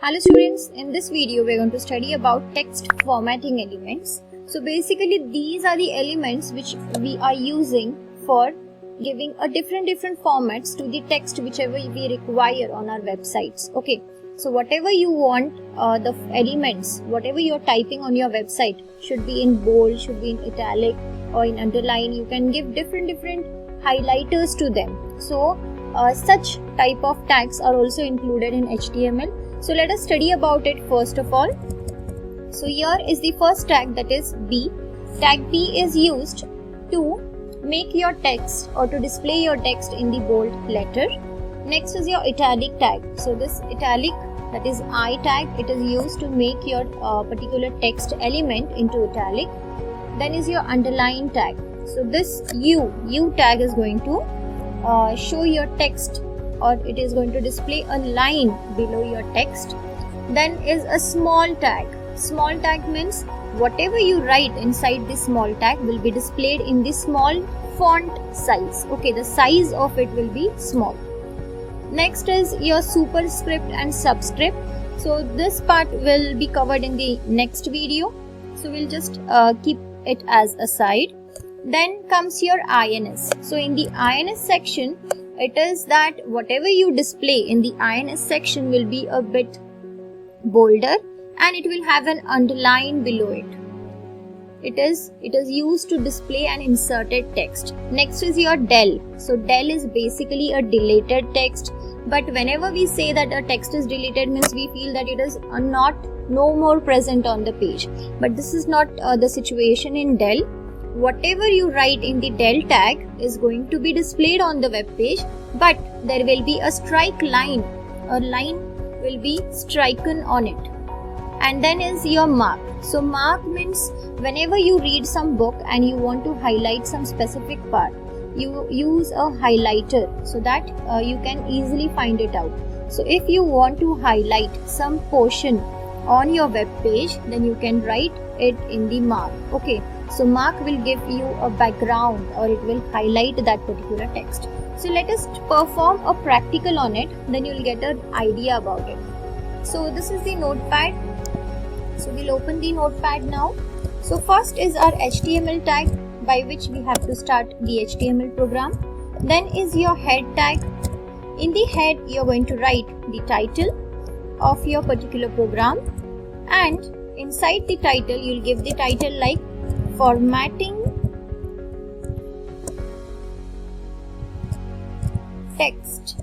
Hello students, in this video we are going to study about text formatting elements. So basically these are the elements which we are using for giving a different formats to the text whichever we require on our websites. Okay, so whatever you want, the elements, whatever you're typing on your website should be in bold, should be in italic or in underline. You can give different highlighters to them. So such type of tags are also included in HTML. So let us study about it first of all. So here is the first tag, that is B. Tag B is used to make your text or to display your text in the bold letter. Next is your italic tag. So this italic, that is I tag, it is used to make your particular text element into italic. Then is your underline tag. So this U tag is going to show your text, or it is going to display a line below your text. Then is a small tag. Small tag means whatever you write inside this small tag will be displayed in the small font size. Okay, the size of it will be small. Next is your superscript and subscript. So this part will be covered in the next video. So we'll just keep it as a side. Then comes your INS. So in the INS section, it is that whatever you display in the INS section will be a bit bolder and it will have an underline below it. It is used to display an inserted text. Next is your del. So del is basically a deleted text, but whenever we say that a text is deleted means we feel that it is no more present on the page. But this is not the situation in del. Whatever you write in the del tag is going to be displayed on the web page, but there will be a strike line. A line will be striken on it. And then is your mark. So mark means whenever you read some book and you want to highlight some specific part, you use a highlighter so that you can easily find it out. So if you want to highlight some portion on your web page, then you can write it in the mark. Okay, so mark will give you a background, or it will highlight that particular text. So let us perform a practical on it, then you will get an idea about it. So this is the notepad. So we'll open the notepad now. So first is our HTML tag, by which we have to start the HTML program. Then is your head tag. In the head you are going to write the title of your particular program, and inside the title you will give the title like formatting text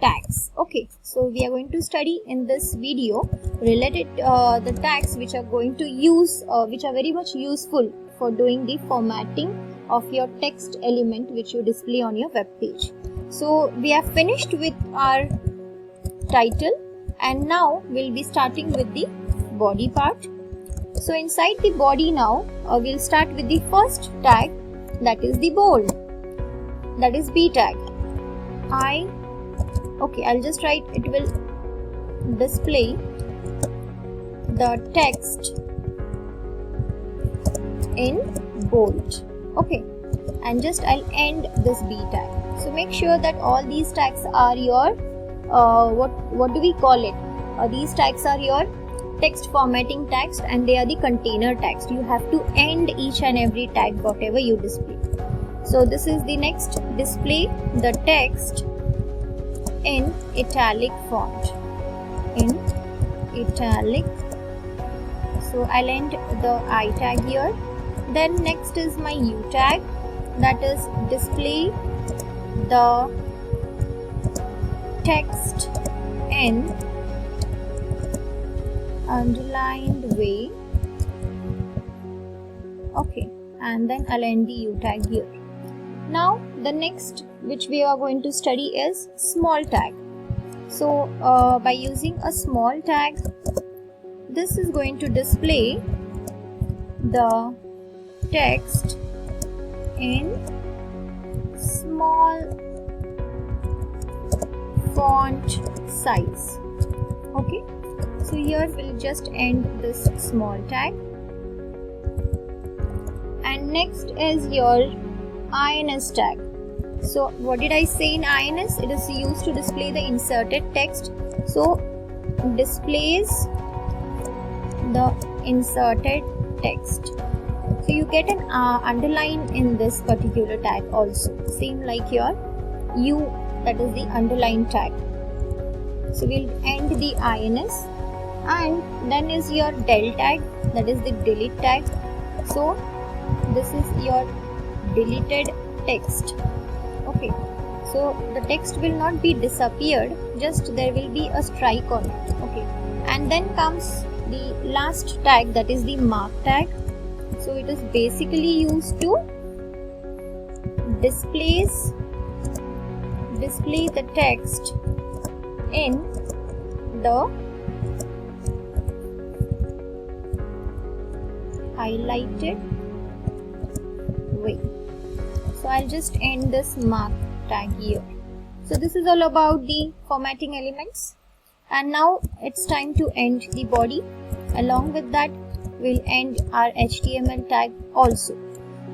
tags. Okay, so we are going to study in this video related the tags which are going to use which are very much useful for doing the formatting of your text element which you display on your web page. So we have finished with our title, and now we'll be starting with the body part. So inside the body now, we'll start with the first tag, that is the bold, that is B tag. I'll just write, it will display the text in bold. Okay, and just I'll end this B tag. So make sure that all these tags are your what do we call it? These tags are your text formatting tags, and they are the container tags. You have to end each and every tag whatever you display. So this is the next, display the text in italic font. In italic. So I'll end the I tag here. Then next is my U tag, that is display the text in underlined way. Okay, and then I'll end the U tag here. Now the next which we are going to study is small tag. So by using a small tag, this is going to display the text in small font size. Okay, so here we'll just end this small tag. And next is your INS tag. So what did I say in INS? It is used to display the inserted text. So displays the inserted text. So you get an underline in this particular tag also, same like your U, that is the underline tag. So we'll end the INS, and then is your del tag, that is the delete tag. So this is your deleted text. Okay, so the text will not be disappeared, just there will be a strike on it. Okay, and then comes the last tag, that is the mark tag. So it is basically used to display the text in the highlighted way. So I'll just end this mark tag here. So this is all about the formatting elements, and now it's time to end the body. Along with that, we'll end our HTML tag also.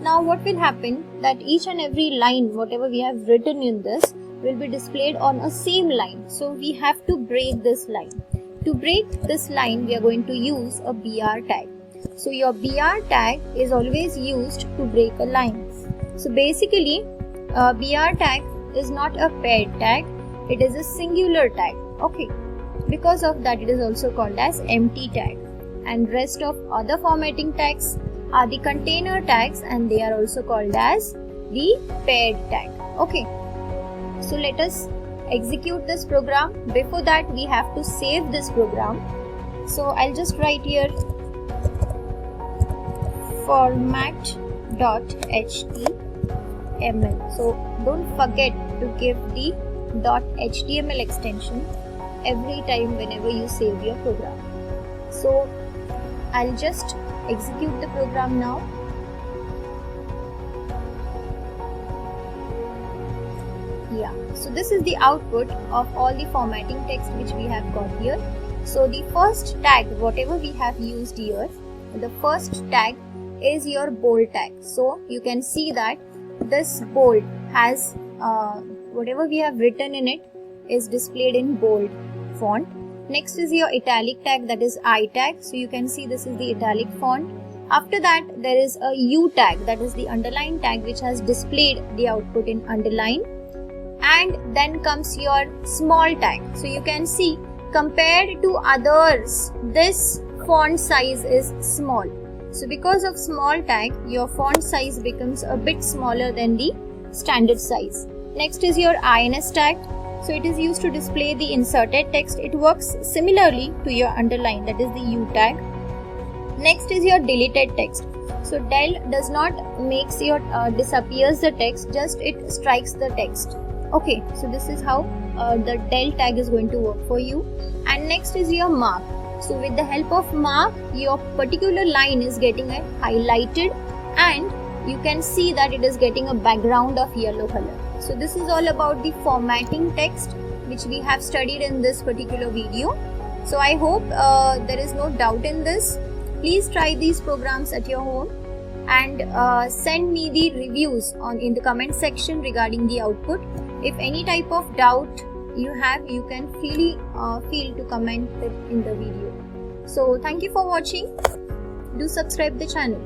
Now what will happen, that each and every line whatever we have written in this will be displayed on a same line. So we have to break this line. To break this line, we are going to use a BR tag. So your BR tag is always used to break a line. So basically BR tag is not a paired tag, it is a singular tag. Okay, because of that it is also called as empty tag. And rest of other formatting tags are the container tags, and they are also called as the paired tag. Okay, so let us execute this program. Before that, we have to save this program. So I'll just write here format.html. So don't forget to give the .html extension every time whenever you save your program. So I'll just execute the program now. Yeah, so this is the output of all the formatting text which we have got here. So the first tag, whatever we have used here, the first tag is your bold tag. So you can see that this bold has whatever we have written in it is displayed in bold font. Next is your italic tag, that is I tag. So you can see this is the italic font. After that, there is a U tag, that is the underline tag, which has displayed the output in underline. And then comes your small tag. So you can see, compared to others, this font size is small. So because of small tag, your font size becomes a bit smaller than the standard size. Next is your INS tag. So it is used to display the inserted text. It works similarly to your underline, that is the U tag. Next is your deleted text. So del does not makes your disappears the text, just it strikes the text. Okay, so this is how the del tag is going to work for you. And next is your mark. So with the help of mark, your particular line is getting highlighted, and you can see that it is getting a background of yellow color. So this is all about the formatting text which we have studied in this particular video. So I hope there is no doubt in this. Please try these programs at your home and send me the reviews in the comment section regarding the output. If any type of doubt you have, you can feel to comment it in the video. So thank you for watching. Do subscribe the channel.